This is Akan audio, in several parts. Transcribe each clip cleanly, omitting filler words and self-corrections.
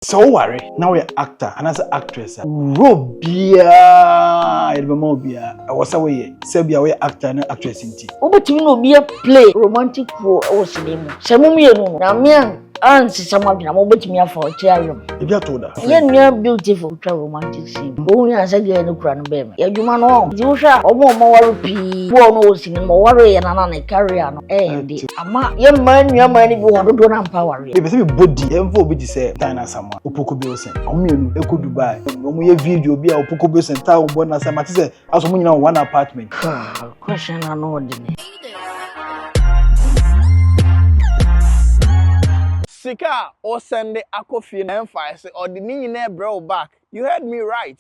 So worry. Now you're actor and as an actress. Robia, Elbamobia. I was away. Sebia, we actor and actress in tea. Obatimi be a play romantic role or cinema. Samumi na me and Samabina obatimi for chair. If you told her. Yeah, beautiful romantic scene. Only as a girl no cran baby. Ya juma no. Jusha omo mawarupi. Wo no cinema worry and an career no. Ama your man be want to empower. If you body, envo be say Dina Sama. Opoko be osen. Omu eko Dubai. Omu ye video be a opoko be osen ta obo na Sama ti say as omu nyina one apartment. Question na no ordinary. Sika or send the Akofie and Empire or the Nina bro back. You heard me right.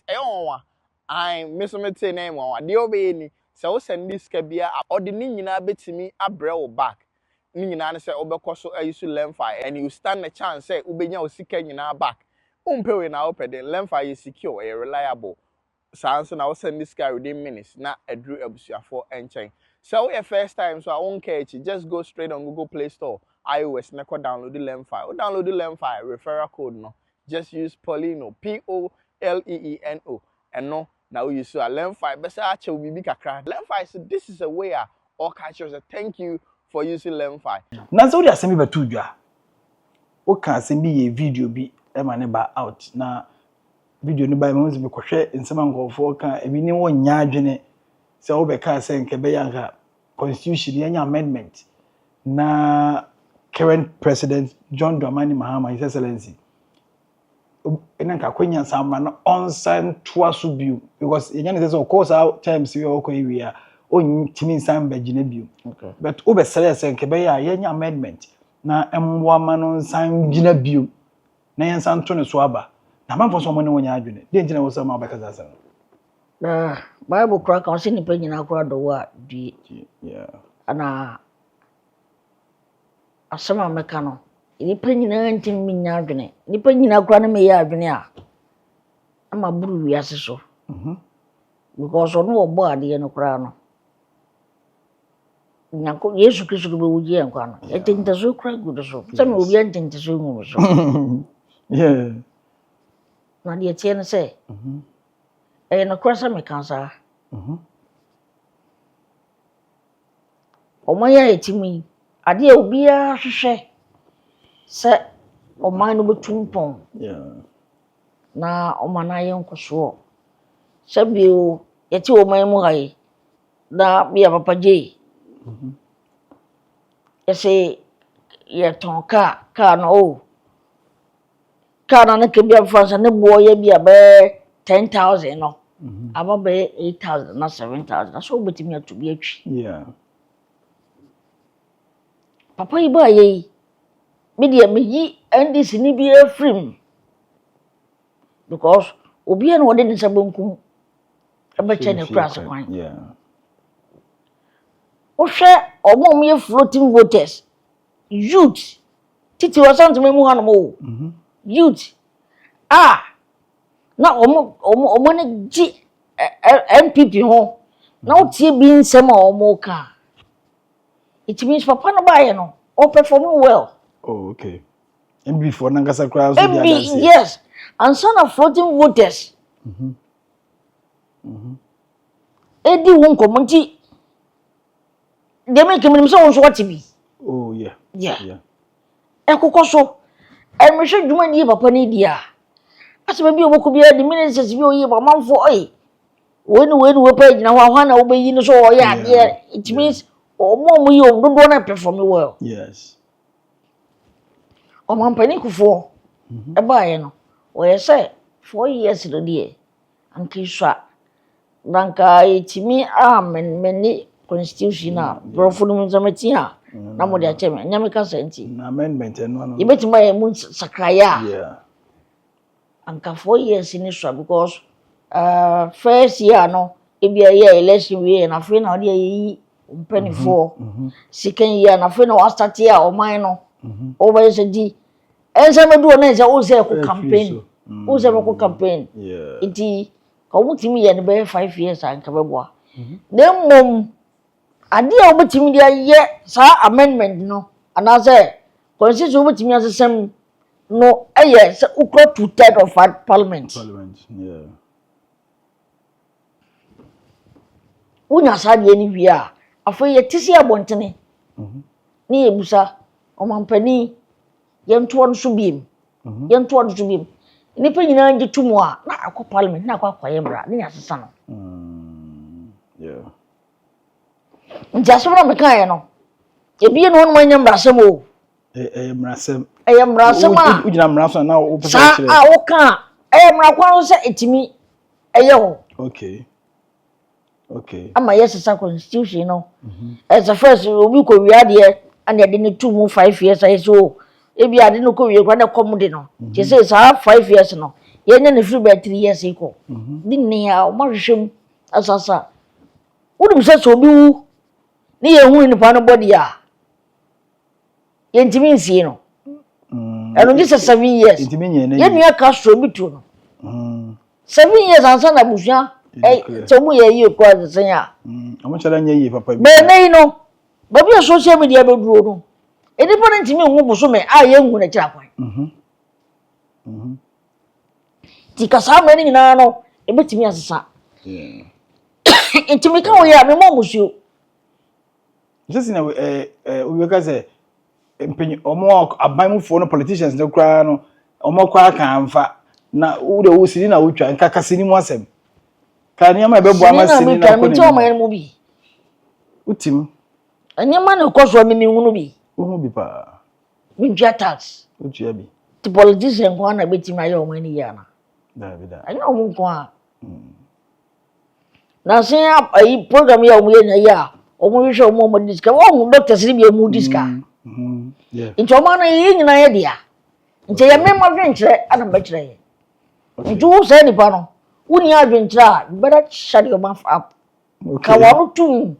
I'm Miss Mete name one. The obey so send this cabia or the Nina bit to me a bro back. Nina say Obekoso I used to Lemfire and you stand a chance say Ubenya or Sika in our back. Umpe in our open Lemfire is secure and reliable. Sans and I will send this guy within minutes, not a Drew Ebusia for Enchain. So your first time, so I won't catch you. Just go straight on Google Play Store, iOS, never download the Lemfire. Download the Lemfire, referral code no. Just use Paulino, Poleeno, and no, now you see a Lemfire. Best actually will be kakra. Lemfire, so this is a way all catchers say thank you for using Lemfire. Now so they are sending me to you. Okay, send me a video be emaneba out na. Video ni ba me kwhwe nsema ngofo ka ebi ni won nya adwene se wo be ka se nke be yanka constitution yanya amendment na current president John Dramani Mahama his excellency enanka kwenya sama na onsan toaso biu because yanya ne say of course out times we okwa on timi san ba gine biu but wo be sele se nke be yanya amendment na emwa ma no san gine biu na yansan to ne so aba na manfo so mo ne wonya adwene de ntina wo sama abaka zasa na bible crack on sin pe nyina akura do wa di ana asama meka no ni pe nyina ntim minya adwene ni pe nyina akura na me ya adwene a ama buru wi ase so because ono obo ade no kura no nyako Yesu Kristo be wuji enkwa no etinta so kura gudo so se me obi antinta so ngu so yeah na die tie no se no cross me cancer omaya etimi ade obi a hwehwe se oman no betumpon na omana ye nkoso se bio yeti oman mu hayi na bia papa je ese ye ton ka no kana na ke bia France ne boye bia be 10,000 no aba be 8,000 na 7,000 so betimi atubi atwi papa iba ye media meyi ndc ni bi afrim because obi en wode ni sabonkum aba chene class kwan o hwe omom ye floating voters youth titi wasant memu hanu youth na omo ne gi MPP ho na otie bi nsem a omo ka it means papa no buy no or performing well okay and before nangasa crowds yes and son of floating voters edi won komonti de make me so won so what be yeah ekokoso emhwe dwuma ni papa ni dia asema bi oboko bia di ministers bi oyi ba manfo woni we pa gina hwa na wo beyi no so oyi ade it means omo yi dodo na perform well yes o man pani kufo e ba ye no o ye say 4 years do die anki swa danka etimi meni constitution na brofo no nzamati ha na mo de acheme nyame ka senti na amendment no ibetima ye mun sakraya anka 4 years ni swa because first year no ebia ye election we na fe na de yi mpanifo second year na fe na wa start year o man no o ba se di ense me do na se o se ko campaign o se ko campaign iti ko mutimi ye ne be 5 years anka beboa dem ade a obetimi dia ye sa amendment no ana say constitution obetimi asesem no yes ukro 2/3 of our parliament yeah. Unya sade ni wi a afo ye tisi abontene ni ebusa omampani yentoa no so biem yentoa no so biem nipa nyina ngi tumu a na akọ parliament na akọ yembra ni asesa no yeah nti asomra meka ye no ebie no no manyambra sem o mrasem mrasem a ugina mrasem na o pese kire a o ka mrakwa no se etimi ho okay ama yesesa constitution no as a first obi ko wiade and they need 5 years I so ebi ade no ko wie kwa na komde no je say sa 5 years no ye nya na free by 3 years iko din ne ya o ma hwehwem asasa wodum se so obi wu ni ye hu ni pa no body a ye ntimi nsie no eno ji 7 years ntimi nye na ye nua Castro bi tu no 7 years ansa na busua so mu ye yi ko asen ya amo chala nye yi papa bi be nei no baby social media be duro no enipa ntimi hu buso me a ye hu na kira kwan ti kasa me ni na no e betimi asesa ntimi ka wo ya me mo musuo just na we ka say empenyi omo abanmufo no politicians no kra no omo kwa ka amfa na wo de wo sini na wo twa nka kasini mu asem ka ne ma be bo amasini na ko ne ma mu bi utim anyama na ko so me hunu bi wo bi pa mi twa tax utia bi the politician ko na betimi ayo mo ni ya na da anyo mo ko a na se ayi program ya mo ye na ya o mo hwe o mo diska wo hu doctors ni bi mu diska yeah nti o ma na yi nyina ye dia nti ya me ma dwenkyere ana ba kyere ye nti wo se ni pa no woni adwenkyere a better shut your mouth up ka waru tu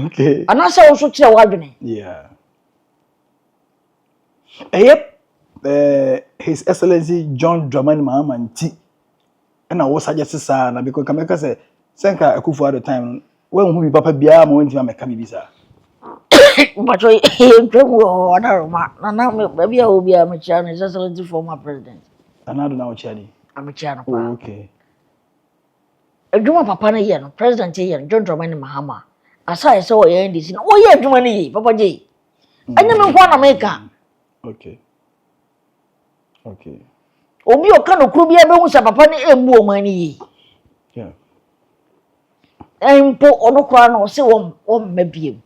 okay ana se wo so kyere wa adwene yeah His Excellency John Dramani Mahama nti na wo suggest sa na because kameka say senka Akufo at the time when hu bi papa bia ma wonti ma meka bi sa Macho ntwemu odaroma na me bia obi a me chia no His Excellency former president anado na wo chia ni amechia no pa okay adwuma papa na ye no president ye no John Dramani Mahama asa ye se wo ye ndisi no wo ye adwuma ni ye papa je anya me kwa na meka okay obi o kan okru bia be hu sa papa ni embu o mani ye yeah empo onokra no se wo mabiem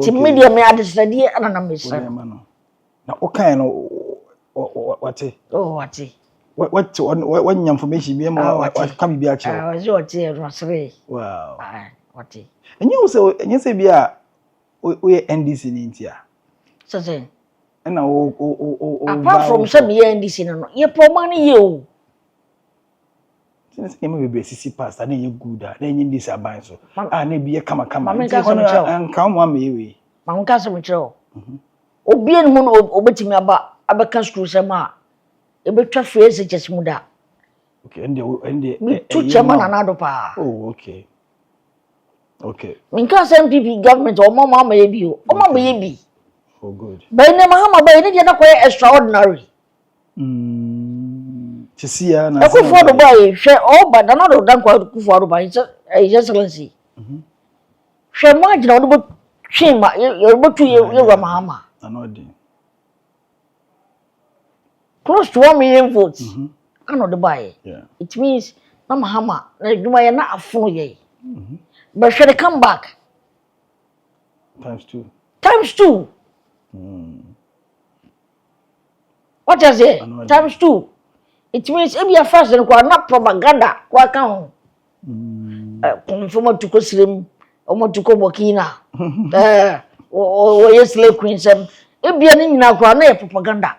ti media me adesade ana na mesa na o kan no wate what information bi ma kam bi a che ah zo te no sere wow wate enye se bi a o ye NDC ni ntia so say na o apart from some NDC no ye pomani ye o since me be sisi pastor na ye good na enye NDC aban so na bi ye kama nka mo am yewe ma nka so mchiro obi en mu no obetimi abeka school sema ebetwa phrase just muda okay ende tu chama na nado pa oh okay minka se MPP government o mama ma ye bi o mama ye bi oh good but ne Mahama ba ne dia na ko extraordinary Chisia na Akufo do ba ye hwe o ba na do dan ko Akufo do ba His Excellency hwe ma agina do bo twema ye bo tu ye wa Mahama anodi close to 1 million votes ano do ba ye yeah it means na Mahama na adwuma ye na afono ye but should they come back times 2 what is it times 2 it means if you first and not propaganda kwa kan confirm to ko slim o to ko bokina o yes le queen sem e bia ni nyina kwa na propaganda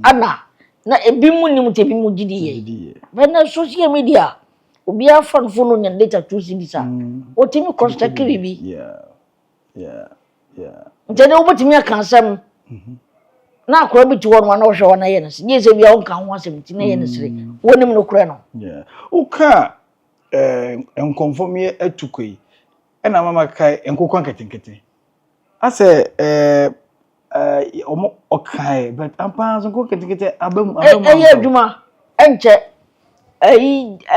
ana na ebi mu nim te bi mu gidi ye but na social media obi afan funu nya data to si bisa o timi construct bi yeah ntene o botimi aka asem na akora bi to won na wo hwe na ye nse ye se bia won ka ho asem ti na ye nse wonim no kura no yeah uka enkonfom ye atukoi ena mama kai enkokwa nketenkete ase omo okay but ampa so ko ketekete abam adwuma enche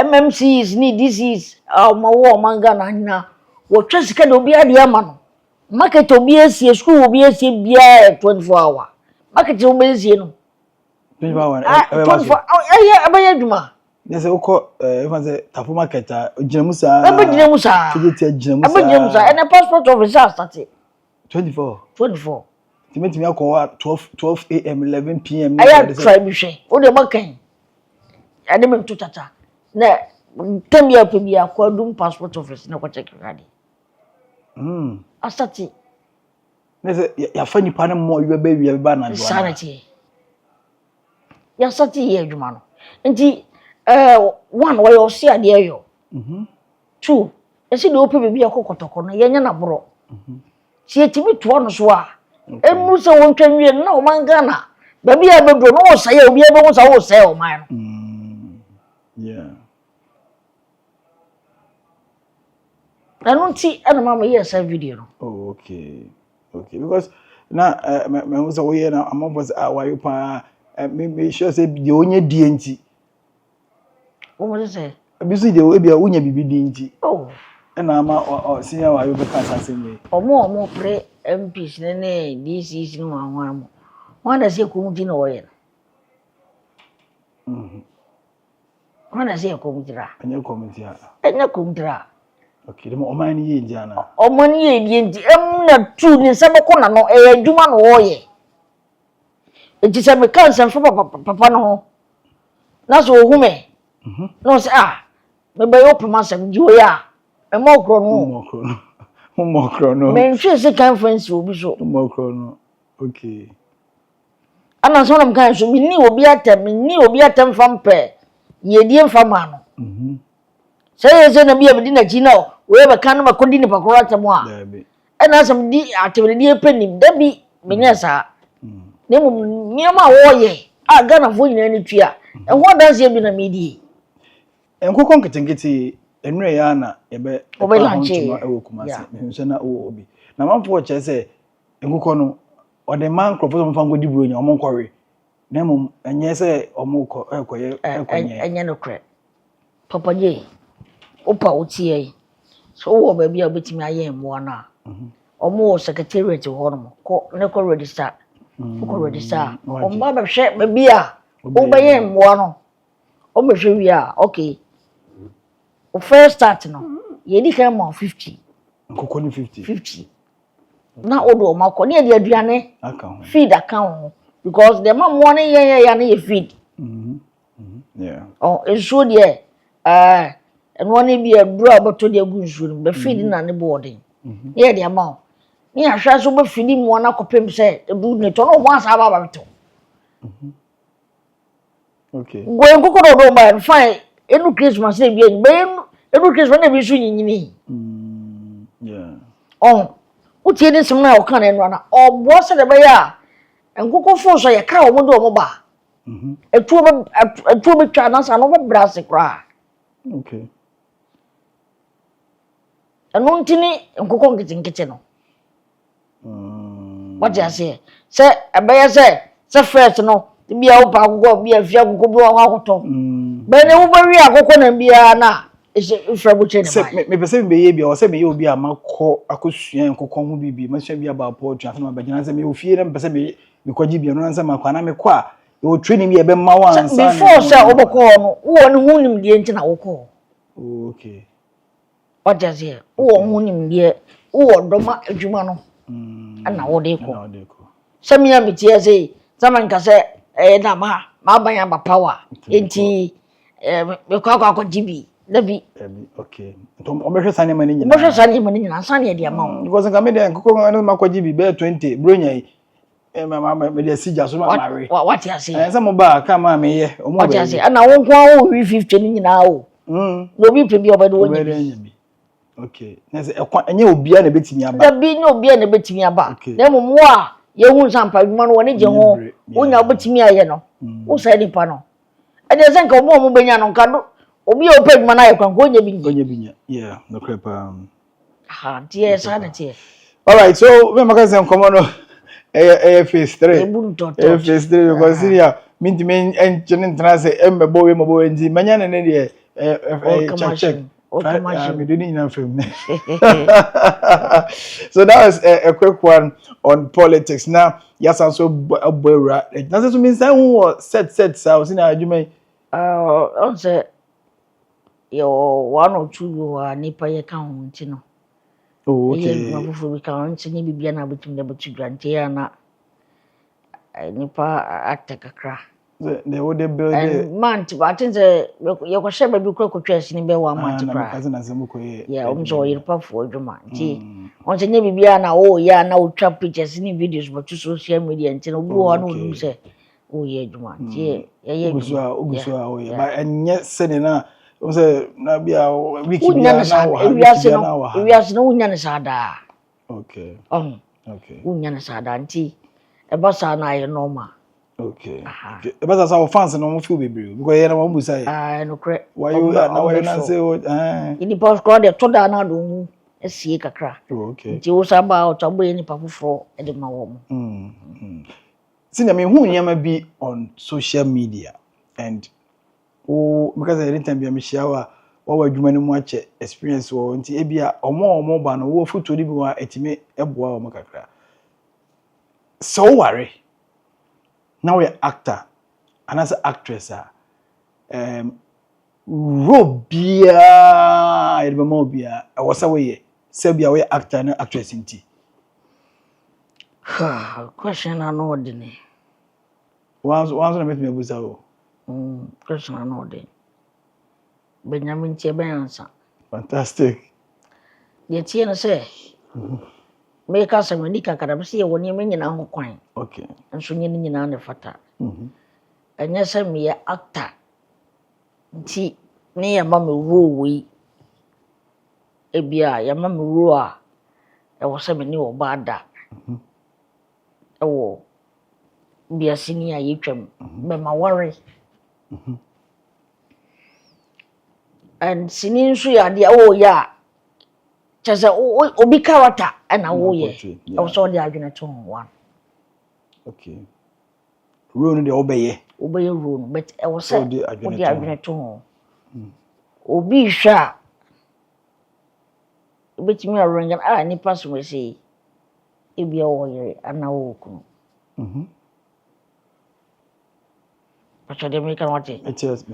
MMCs ni disease wo manga na hina wo twesika de obi ade ama no market obi esie school obi esie bia 24 hour market obi esie no 24 hour 24 abaya adwuma yes uko even say tafu market ginamusa ginamusa and passport officer started 24 timetimi akọ 12 am 11 pm aya try bi hwe o de makan ade me tutata na temia pe bia kwa dum passport office na kwa check ready asati nese ya fa nipa na mo yebe wi ba na do sanity ya sati ye adwuma no nti one way o see ade ayo two esi de ope bia kokotoko no ye nya na boro ti etimi to no so a enu se won twanwie na o manga na ba bia bedo no o saye obi ebe wo sa wo saye o man no yeah anunti ana mama yes video no oh okay because na me wo so we na amobos awayo pa me sure say de onye die nti o mo say bisu de o bia wonya bibi di nti oh na ama senior wayo be kan sase me omo pre MPs ne DCs no anwa mo wana se ko muti na oye wana se ko mutira anya committee enya ko mutira okay dem o man ye ndia na o man ye die nti na tu ni se ko na no adwuma no oye enti se me kan se papa no ho na so ohume no se me be open masem di oya e mo kro no me ntwe se conference obi so mo kro no okay ana so na mkan so ni obi atem fampe ye die mfama no se na bia bedi na chi na we be kan ma kodi ni pakoro atem a ana sam di atem di epenim da bi menya sa ne mu niama wo ye aga na fo nyina ni tua e ho danse bi na medi enkoko nketenkete enure ya na ebe lanche ewo kumase nso na wo obi na manfo che se enkoko no ode man crofo mo fango di buronya omo nkore na mum enye se omo ko ekoye enye no kre papa je opa otie so wo ba bia obetimi aye mo na omo secretariat ho no ko ne ko register omba ba hwe ba bia wo ba ye mo no o me hwe wi a okay o first start no ye di kan mo 50 nkoko ni 50 na odo makọ ne de aduane account feed account because the mom one ya na ye feed yeah enso de and one be a bro aboto de agu nso no be feed na ne boarding ye de amount ni ahwa so be feed mu na kopem se ebu ne to no ho asa ba to okay go nkoko do ba fine enu Christmas e bi enu Christmas na bi so nyinyini yeah utie ni sim na o kan enu na obo se de be ya nkoko fo so ye ka o mo do mo ba etuo be twa na sa no be brase kra okay enu ntini nkoko nkete no what you say se abeye se first no bia wo pa akoko bia fia akoko bi wo akoto be ne wo ba wi akoko na bia na ifra bu chene mai me pese me ye bia o se me ye obi amakọ akosua nkoko ho bibi ma sua bia ba po twa na ba gina se me ofie na pese me kwaji bia no nsa makwa na me kwa o training me be ma wan nsa before se oboko no wo ne hu nim die ntina woko okay ojazie wo hu nim die wo doma adwuma no ana wo de ko se me abitie se zaman ka se na ma banya ba power enti me kwa jibi Dabi okay o me hwe sane mani nyina mo hwe sane mani nyina sane de ama because nka me de nkoko no makwaji bi be 20 bronya yi me de sija so ma mare what you say se mo ba ka ma me ye o mo what you say ana won kwa wo 50 ni nyina o no bi pe bi obede wonyi bi okay na se enye obi a na betimi aba dabi ni obi a na betimi aba na mo a ye hu sampa dwuma no woni je ho wonya obetimi aye no wo sai ni pa no e de se nka mo benya no nka do obi o page mana ye kwanko nya binya yeah no crepa dear sanity all right so we make sense come on phase 3 phase 3 because here mean me engine transit embo we mo nji manya ne de check me do ni film. So that was a quick one on politics. Now yes also abura na so mean say who set so na adwuma on say your 1 or 2 you nipa ye ka ho nti no. Oh, okay. Ye mafufu bi ka nti ni bibia na betum de betu dwante ya na nipa atakakra. They would build and man to I think the you go share baby kro kotwa ni be 1 month kra. Yeah, so you pa for adwuma nti on say ni bibia na oh ya na utwa pictures ni videos but to social media nti no bu ho na odum say oh ye adwuma nti ye ugusua oh yeah but enye sene na o say na bia wiki bia na wa ewiase no unya ne sada. Okay. Okay. Unya ne sada nti e ba sa na ye normal. Okay. But that's our fans no feel be because you know say no correct. Why you na say ini post crowd to da na do esie kakra. Okay. Nti wo saba o tabo ni pa foforo e de ma wo mo. Since me hu nyama bi on social media and because anytime be me share wa adwuma ni mu ache experience wo nti e bia omo ba no wo foto ni bi wa etime eboa wo kakra. So worry. Now we're actor and as an actress Robia I remember bia I was away say bia we actor and actress inti question I know ordinary once na make me buza o question I know ordinary Benjamin Chebe answer fantastic ye tie na say me ka se mani ka kada se ye woni me nyina ho kwan okay nso nyina nyina ne fata anya se me ye actor nti ne ye ma me role e bia ye ma me role a e wo se me ni wo ba da e wo bia sini a ye twam be ma worry and sini nso ya de o ya chese obi character and awoye I saw the argument on one. Okay. Rule the obey rule, but I was said the argument on. Obi sha. But me a ring and any person will say, if you are and now. But I didn't make a what it is.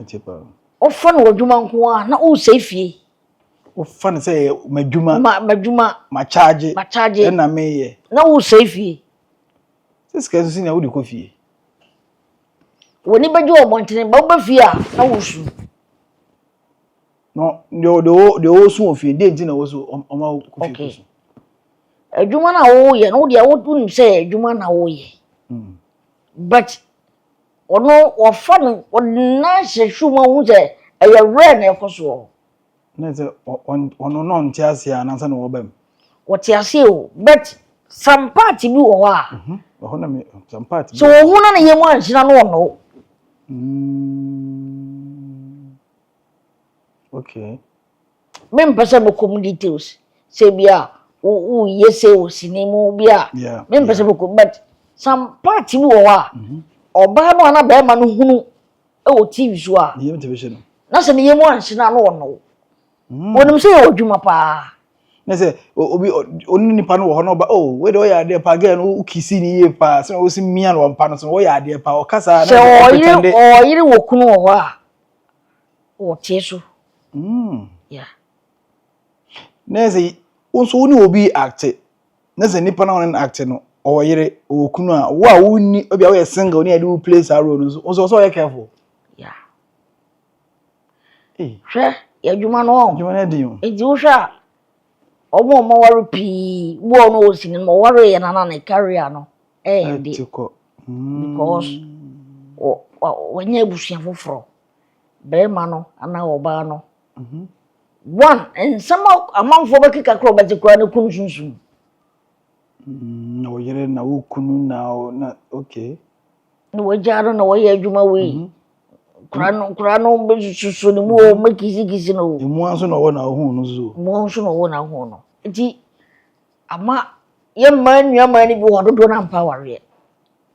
Often would you man na o safe. O fan say majuma ma charge na me na wo safe this case sin na wo de kofi woni beje o montene ba ba fie a na wo su no de o su ofie de nti na wo su o ma kofi kosu adwuma na wo ye no de wo tun say adwuma na wo ye but ono wo fan na hwehwu ma hu say eye rare na ekoso na say ono no ntiase a na nsa na wo bam wotiase o but some part bi wo a ho na me some part so wo hu na yemu anhina no no okay me mpese mo com details say bia wo yese o sinemu bia me mpese mo but some part bi wo a oba no na be ma no hunu e wo TV so a yemu television na se ne yemu anhina no no wonim say odwuma pa na say obi oni nipa no wo ho no ba we do ya de pa ga no ukisi ni ye pa se no si mia no pa no so wo ya de pa o kasa na o yiri wo kunu wo a o tie so yeah na say unso woni obi act na say nipa na won act no o yiri wo kunu a wo a woni obi a we single ni e do play sa role no so you careful yeah sure ya juma no na din eji wo sha omo wari pi wo no osini mo wari ya na career no because when you bushia foforo be ma no ana oba no one and some amamfo be kika kro be kura ne kunu sunsun no yere na wo kunu na okay no wajaro na wo ye adwuma we kura no be susu ne mu make kisi no emu anso na wo na ho no so mu anso na wo na ho no nti ama ye man your money be want to do na power ye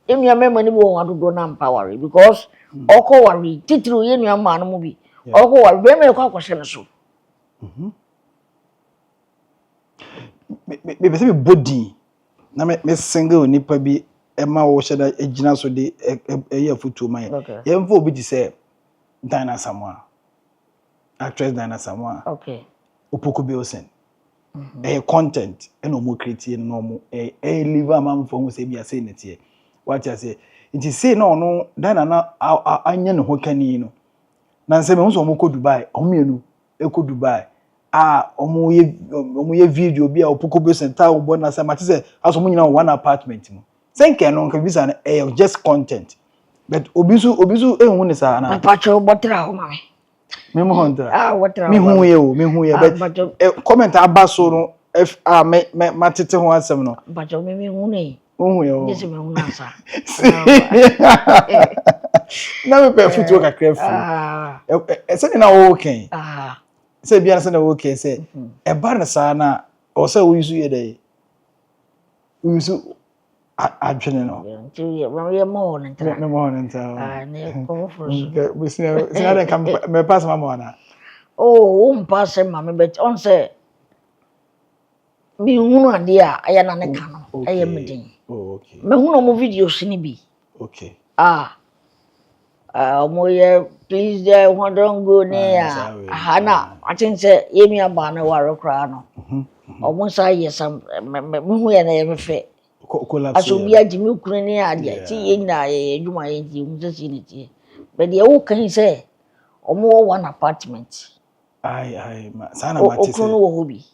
em your money be want to do na power because oko worry titru ye nua man no bi oko worry be me kwa kwhye ne so me be say body na me single nipa bi e ma wo hyeda agina so de e afutu man ye mfa obi di say Dinah Samoa actress Dinah Samoa okay Opoku Bilson content and no more create no more live am for who say be say netie what you say it is say no Dinah na anya ne ho kani no na nse me ho so mo ko Dubai o mienu e ko Dubai omo ye video bi a Opoku Bilson ta wo na say ma say aso mo nyina one apartment mu senke no nka visa na just content but obisu ehun ne sa na pacho botra ho mame me mo honta botra me hu ye but comment abaso no me matete ho asem no pacho me hu ne hu ye o dise me hu na sa na me pe futu kakra fu se ni na wo ken se bia se na wo ken se e ba na sa na o se wo yusu ye dey yusu adwene no ye mo ne ntra me mo ne ntra ne ko for we see na kam me pass mama na o pass mama bet on say mi hunu ade a aya na ne ka no aya medin okay me hunu mo videos ni bi okay mo ye please there don't go near hana I think say yemi aba na ware kra no omo sa ye sam me hu ye na ye me fe aso bia jimi kunu ne ade ti ye na ye adwuma ye ti mu se ni ti but ye wo kan say omo one apartment ma sana ma ti se okunu wo hobi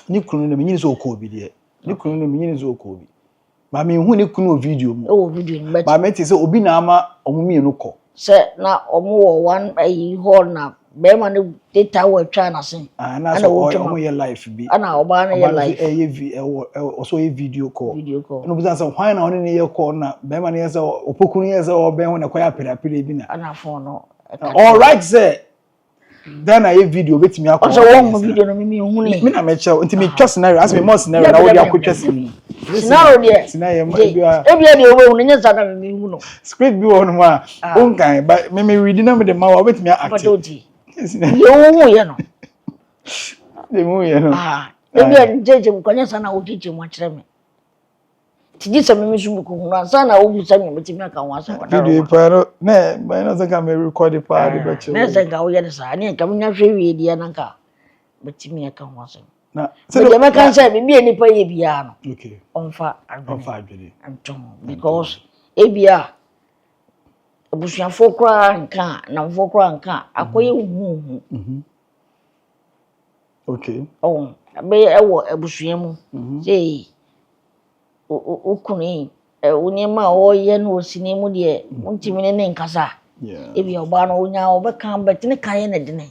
ni kunu ne menyi so okobi de ni kunu ne menyi so okobi ma me hu ni kunu video mu video ni but ma me ti se obi na ama omo mienu ko se na omo wo one hall na be ma ne data wo twa na sen na so omo ye life bi ana oba na ye life so ye video call no bi say why na oni ne ye call na be ma ne ye say opokunu ye say oben ho na kwa apira bi na ana phone no all right say then I video betimi akọ so one video no me hu ne me na me chew nti me twa scenario as me more scenario na wo dia akotwa scenario dia ebia de obo hu ne nsa na me hu no script bi won mu a onkan ba me read na me de ma wa betimi act ye hu ye no de mu ye no ebia jeje mu kwanya sana wo jeje mu akire me tiji se me su ko hu na sana wo bu sa me betimi aka ho asa video pa no na ba na say me record pa de ba chew na say ga wo ye sa ne nka nya hwe wie dia na nka betimi aka ho asa na se de me kan say me bi enipa ye bia no okay onfa adwene antom because ebia abusuafo kra nka na mfo kra nka akoye hu okay be ewo abusua mu say okuni onyema o ye no osini mu de untimi ne nkasa ebia oba no onya obeka betene kan ne de ne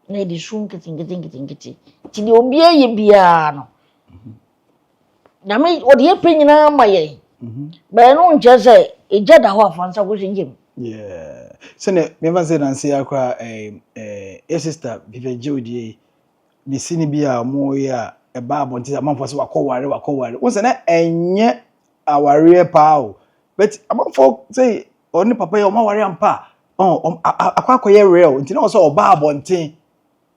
na di sun kitingiti ti de obi ye bia no na me odi ye penyina maye be no nche say eja da ho afansa go shinjem sene me va say nan say akwa sister Vivian Jodi ni sini bia mo ya e ba abonti amanfo se wakoware wo se na enye aware pa o but amanfo say oni papa ye o ma ware ampa akwakoye real nti na o se o ba abonti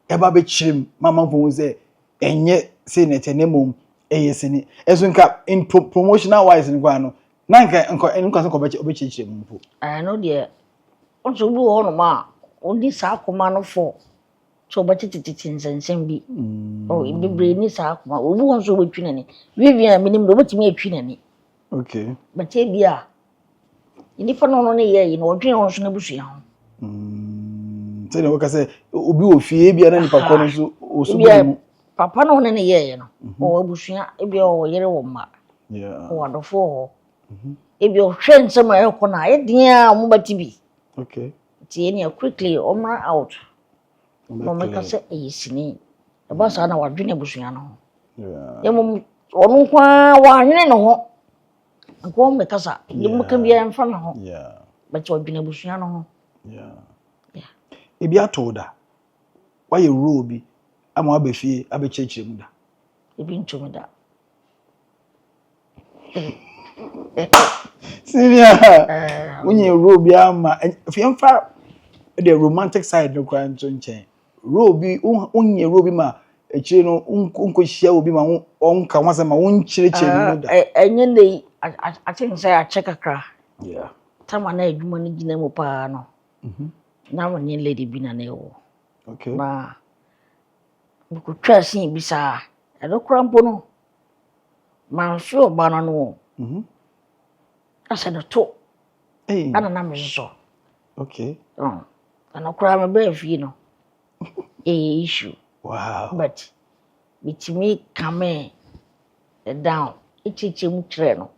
e ba be chirim mamanfo wo say enye say na tenemom eyesini ezo nka in promotional wise nkwa no na nka se ko be chichire mpo no de onso bu ho no ma oni sa akoma no fo so batititi nsensem bi ibibre ni sa akoma obu ho so betwi nani Vivian minim do betimi atwi nani okay bache bia inipa no ne ye yi no odwen ho so na busua ho say na woka say obi ofie bia na nipa ko no so osubu papa no ne ye no o abusua ebia o yere wo ma o adofo ho ebia o hwe nsem a ekọ na edin a mo batibi okay tie ni quickly omra out no make say eyisini e ba sa na wadwene abusua no yemum onu kwa wa hwene no ho nko me kasa de mo kan bia mfa na ho ba che wadwene abusua no ho ebi atoda wa ye rule bi ama abefie abechechire mu da ebi ntomi da Senior, when you Ruby ama, if you far the romantic side no crime to chain. Ruby, only Ruby ma, a chino, uncle shall be my own once and my own church. And then I think say I check a car. Yeah. Time I need money in the mopano. Now when you lady been an eo. Okay. Ma, we could try seeing bizarre. I don't crampono. Man, sure, banano. I said a talk. Hey. I don't know so. Okay. And I cry my brave, you know. A issue. Wow. But with me coming down, it's a treno.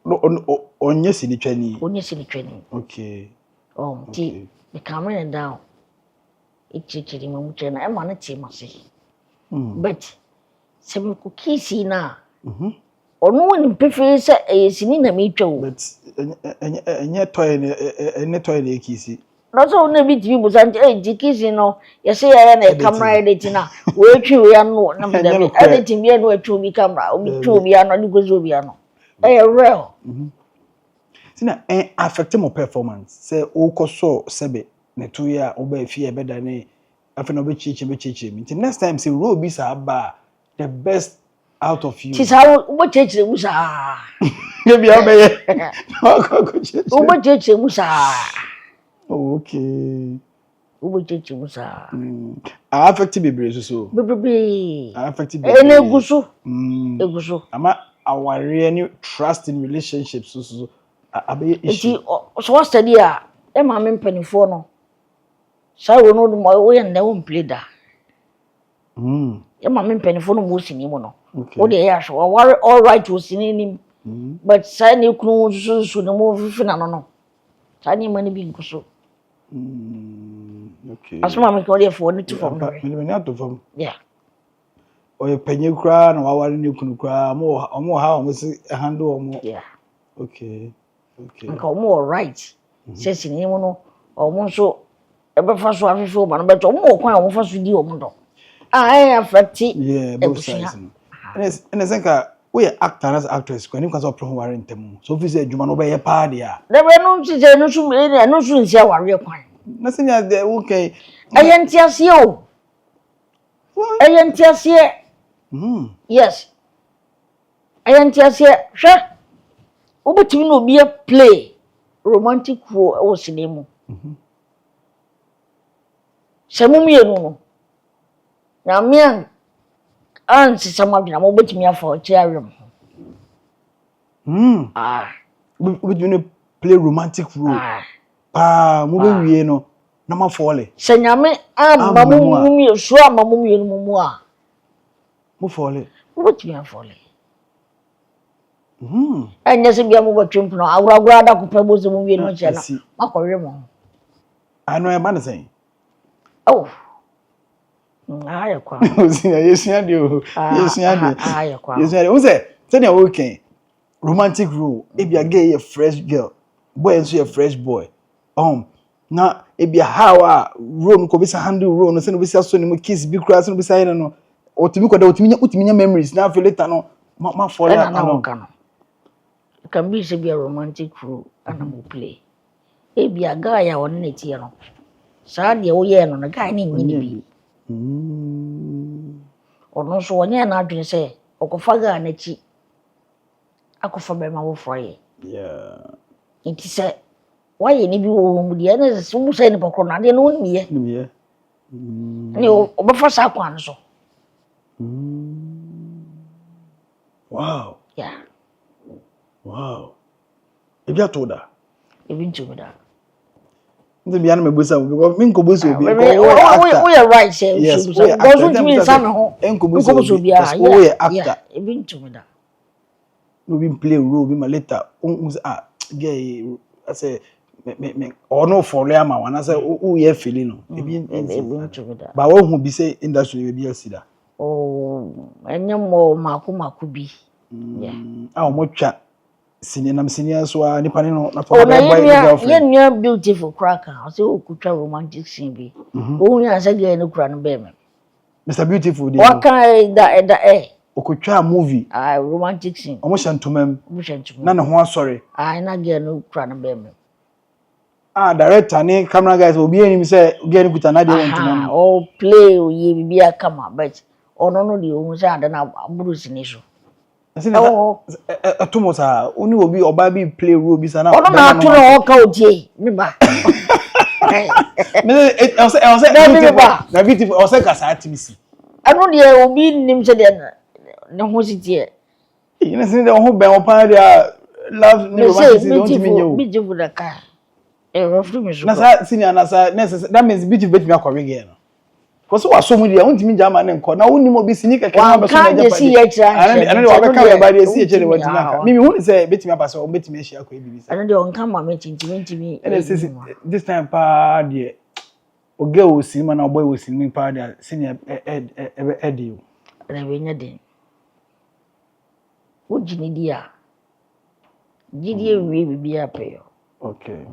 No, on yes in the training. When you see the training. Okay. Oh, tea, the coming down. It's a training, I'm on a team, I say. But some cookies now. Or no one prefers a sinina mutual. But and yet toy and toy the kissy. Not only with you, but I'm kissing, no. You say I am a camera editor. Where you are not editing me and where to be camera, or to be an Ugozobiano. A real. Sina affect my performance. Say, Oko so sebe, ne 2 year obey fear better than a phenomenal chichi. Next time, say, Ruby's are bar the best out of you. Tis how what church was Maybe I'll be Uber church was okay. Uber church was I affect me, so. Baby, I affect me. and a guso. I'm our real trust in relationships. So, I be issue. So what's the dear? Emma Penny for no. So I will know my way and they won't play that. Emma Penny for no moose in him. What they are so all right was in him. But sign you close so the move phenomenal. Tiny money being so. Okay. As mamma can afford it to form. Yeah. Or a penny crown or you can cry more how was a handle or more. Yeah. Okay. And call more right. Says in him or so ever first one before, but more quite first with you. I affect it. Yeah, both sides. And I think we are actor as actress when you can stop from wearing them. So if you say Juman obey a party, there were no children, no soon, and no soon see our real coin. Nothing as the okay. I am just you. I am just here. Yes. I am just here. Sure. Over to no be a play. Romantic war or cinema. Samumi no. Now me and some of them over to me for a chair room. Would you play romantic role? Movie, no, no folly. Senyame, Mamma, sure, Mamma, Move folly. what you are folly. And yes, if you are over Trump, I would rather propose the movie in which I see. I know a man saying, oh, I acquire. Yes, I do. Yes, I acquire. Yes, I was it. Tell you, okay. Romantic rule. If you are gay, a fresh girl, boy, and see a fresh boy. Now, if you how room could be handle room, and we saw no kiss, be crossing beside no, or to me, memories. Now, for later, no, my for can. It can be a romantic rule, and I will play. If you are guy, I want it here. Sad, you are on a guy named or no, so one year not to say, or Kofaga and a cheat. I could for my Friday. Yeah. It is said, why any with the others who say the Pocron, I didn't know me. Yeah. You over for Saquan so. Wow. Yeah. Wow. If you told her, even to me that. The Bianca Busa, because Minko Busa will be. We are right, say, yes, those mean some Uncle Busa will be a actor. Even to me that. We play role be my later gay I say me or no for Lama one I say oh yeah feeling no but one who be say industry be see that oh any more maku bi yeah ah mo twa senior so a nipa no na for yeah beautiful cracker I say o kutwa romantic scene bi o hu ya say girl no kura no be me Mr Beautiful what kind that okotwa movie romantic scene omo shantomam na ne ho asori na girl no kura na be me director ni camera guys obi enim say girl kuta na de wontomam o play o ye bibia kama but ono no de o say ade na Bruce ni so atomosa oni obi oba bi play role bi sana ono na to no ka odie me ba I say beautiful I say kasa atimisi ano de obi nim se de ne ho sitie you know say de ho ben opa dia love ni romantic don't mean you beautiful da ka refri me so na sa senior na sa that means beautiful bet me akore again because wa so mu dia won timi jama ne nko na woni mo bi sini keke na be so na japa ana de wa be ka ba de si e chere wati naka mimi hu say bet me apase o bet me ehia kwa bibi sa ana de on ka ma me tintimi and this time pa de o girl o sinima na boy o sinima pa de senior edi o na we nya den o jini dia gidi we bibi apeyo okay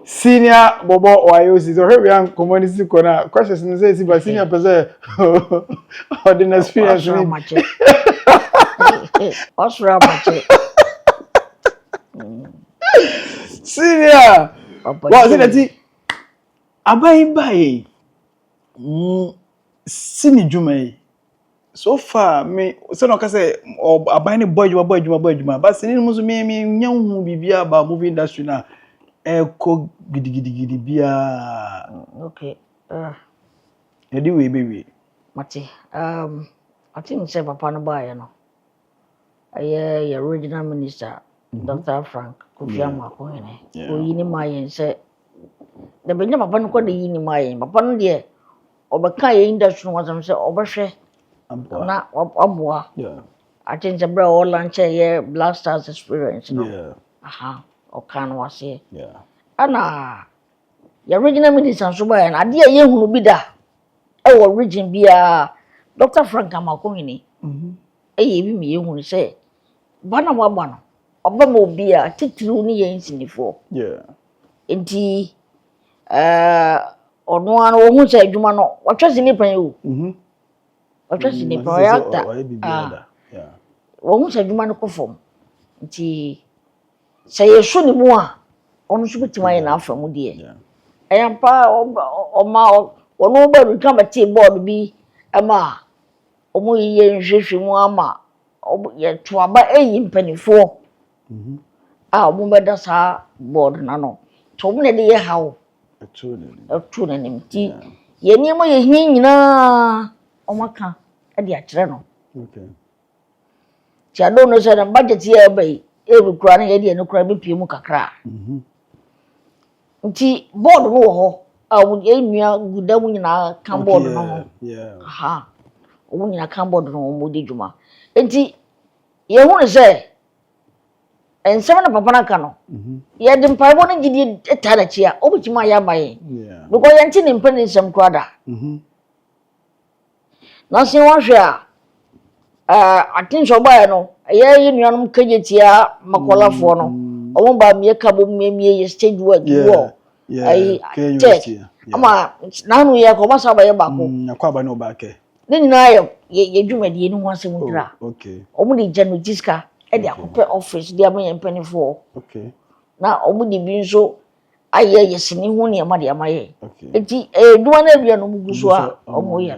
senior bobo oyosi so here we are community corner questions no say but senior person ordinary experience ni osra mache senior well senior abai sini juma so far me so no ka say abai ni boy juma but sini muso me nyanhu bibia ba movie industry na eko gidi bia okay edi we be mate I think say papa no buy no aye your original minister Dr. Frank Kofi Amako hene o yini mayen say the benya papa no ko de yini mayen papa no de obeka ye industry no wasam say obehwe na aboa I think say bra all lunch ye Black Stars experience no o kan wase ana your original minister so buy na ade ye hunu bi da e wo region bia Dr. Frank Amako hene ye bi me ye hunu say bana waba no oba mo bia titiri ni ye nsinifo enti ono ano wo hu say adwuma no watwase ni pan o watwase ni pan ya wo hu say adwuma no kofom nti say yesu ni mu a ono so bitima ye na afamu de ayampa oma ono ba bi kan ba ti board bi ama omo ye nhwehwe mu ama ye to aba eyi mpanifo omo beda sa board na no to mo ne de ye hawo atu na nimti ye ni mo ye hin nyina omaka e de akere no ti ado no so na budget ye bai e bi kura na ye de no kura bi pie mu kakra nti board no wo ho ye nua gudamu nyina kan board no ho omo nyina kan board no mo di djuma nti ye hu ne se ensem na papa na ka no ye de mpaibo no gidi etara chia obutima ya baye because ye nti ne mpani nsem kwada na sin wa hwe atin so baye no ye nuanum kajetia makolafo no omo ba me ka bo me ye stage work wo ai ama na nu ye ko ba sa baye ba ko akwa ba no ba ke ni nyina ye dwumadi ni ho asem dra omo de janu jiska e de akopɛ office de am yempanifo na omo de bi nso aye yesini hu ne ma de amaye enti duma na bia no muguso a omo ye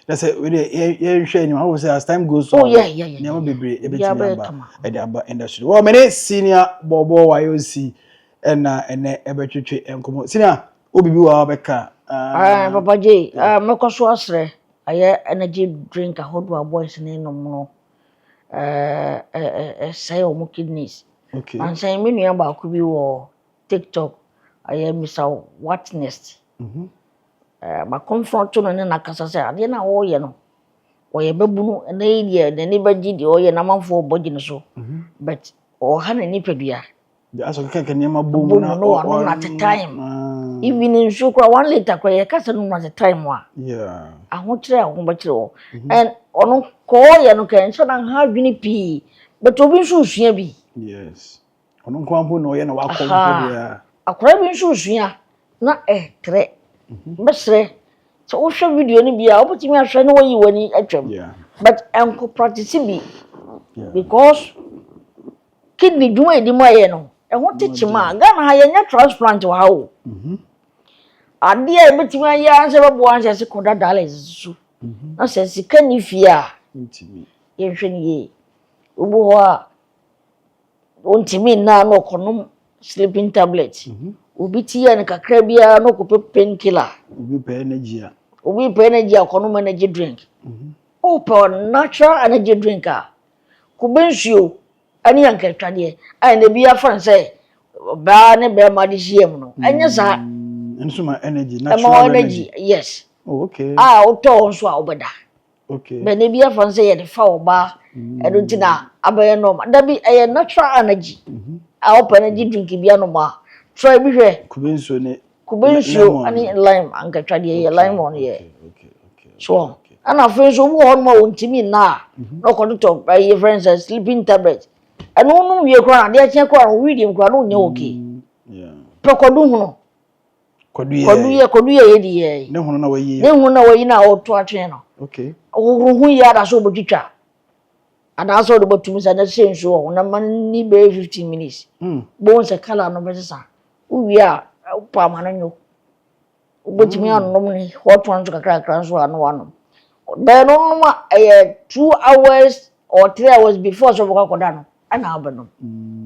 that's it we ye hwe ni how say as time goes on ne ma bebre e betimi e de aba industry wo me senior bobo wayosi na ene e betwetwe enkomo senior obibi wa beka papa J mekoso asre aye energy drink ahodo boys ne no no say o mo kidneys and say me nua ba ko bi wo TikTok aye Mr. Whatness ma confront no ne nakasa say ade na wo ye no wo ye babunu na ye de ne baji de wo ye na manfo bogi ne so but o ha na ni pedua the aso keke ne ma bomu na no at the time even in sugar 1 liter kwa ye kasa no at the time wa ahokire ahobakire wo and ono ko ye no kan so na ha dwini pi but obi nso usua bi ono nko ampo no ye na wa ko dia akora bi nso usua na tre besre So what show video ni bia opportunity ahwe no yi wani atwam. Yeah. But enko practice bi Yeah. because kidney dwuma edi mo aye no. E ho techima Ghana ha yenya transplant wa ha o. Ade a ebetimi aye anse bebo anse se koda dialysis su. Na se sika ni fie a Intimi. ye hwe ni ye. Obu ho a ontimi na no konom sleeping tablet. Obi ti ya ne kakra bia no ko painkiller. Obi pay energy. Obi pay energy akonom energy drink. Open natural energy drinker. Kubensuo ani yankatwade ai na bia fan say ba ne be ma de hiem no. Anya sa Ensuma energy, natural energy. Yes. Oh, okay. Oto so a obeda. Okay. Be ne bia fan say ye de fa oba edo tina abaye normal. Da bi natural energy. Open energy drink bia no ma. Try bi hwe. Kubensuo ani lime ankatwade ye lime on ye. Okay. So ana friends obu ho no wontimi na no ko to by friends sleeping tablet eno no wie kro na de achen kro no reading kro no nya okay Yeah. prokodu hu no kodu ye ye di ye Ne hu na wayi na oto atwen no okay hu ya da so botwitwa ada so do botum sa na senso ho na man ni be 15 minutes bon se kala no be sa uwi a pa ma no nyo ubotimi anom ni hot one to kakra so anu anu. Then on 2 hours or 3 hours before so go koda no ana abeno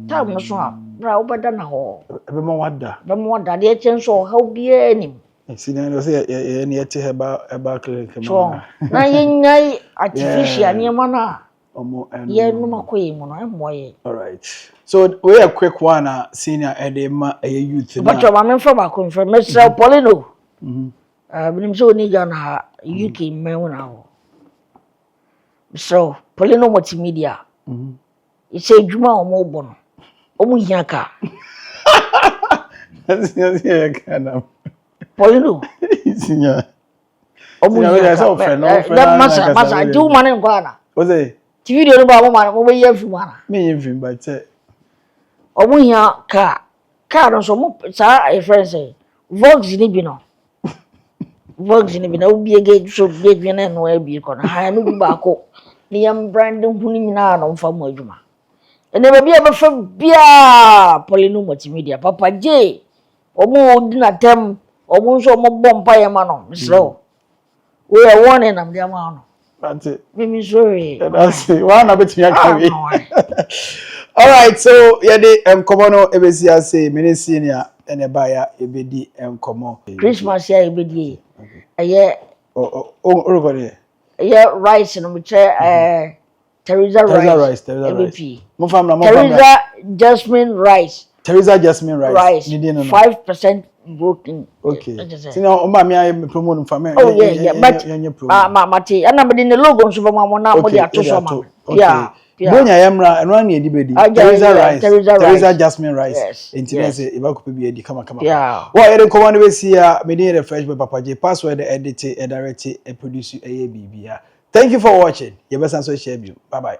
time no so a bra obeda na ho ebe mo wada de chen so how bia nim senior no say ye ne yete heba clinic so na yenyai artificial ne mana omo ye no makoyi mu no emoye. All right, so we a quick one senior edema youth But your mama from akon Mr. Polino binim so ni Ghana UK men na ho so Polino multimedia it's a juma omo bono omo hiaka kana Polino senior omo hiaka masa do man en Ghana o say video no ba mo man mo be yafi mana me yim but omo hiaka no so mo sa a friend say Vox ni bi no Vox ni bi na obi ege so bi na no e bi ko na ha no bi ba ko ni yam branding huni nyina no mfa mo adwuma ene ba bia ba fa bia Polino multimedia papa J omo di na tem omo so omo bompa ye ma no so we are warning am dia ma no that's it me sorry that's it one na betimi akawe. All right, so yede enkomo no ebesi ase mini senior ene ba ya ebedi enkomo Christmas ya ebedi aye orugode rice no meche Teresa rice MVP mo famna Teresa Jasmine rice ni no 5% broken. Okay, senior o ma me ay promo no family but mate ana me the logo so ma mo na mo dey atoso ma yeah bonya yamra eno na edibedi Teresa Jasmine rice intimacy e ba ko bi edi kama wa ere ko wan we see me dey refresh by Papa J password edit e direct e produce e bibia. Thank you for watching. You best answer share you. Bye bye.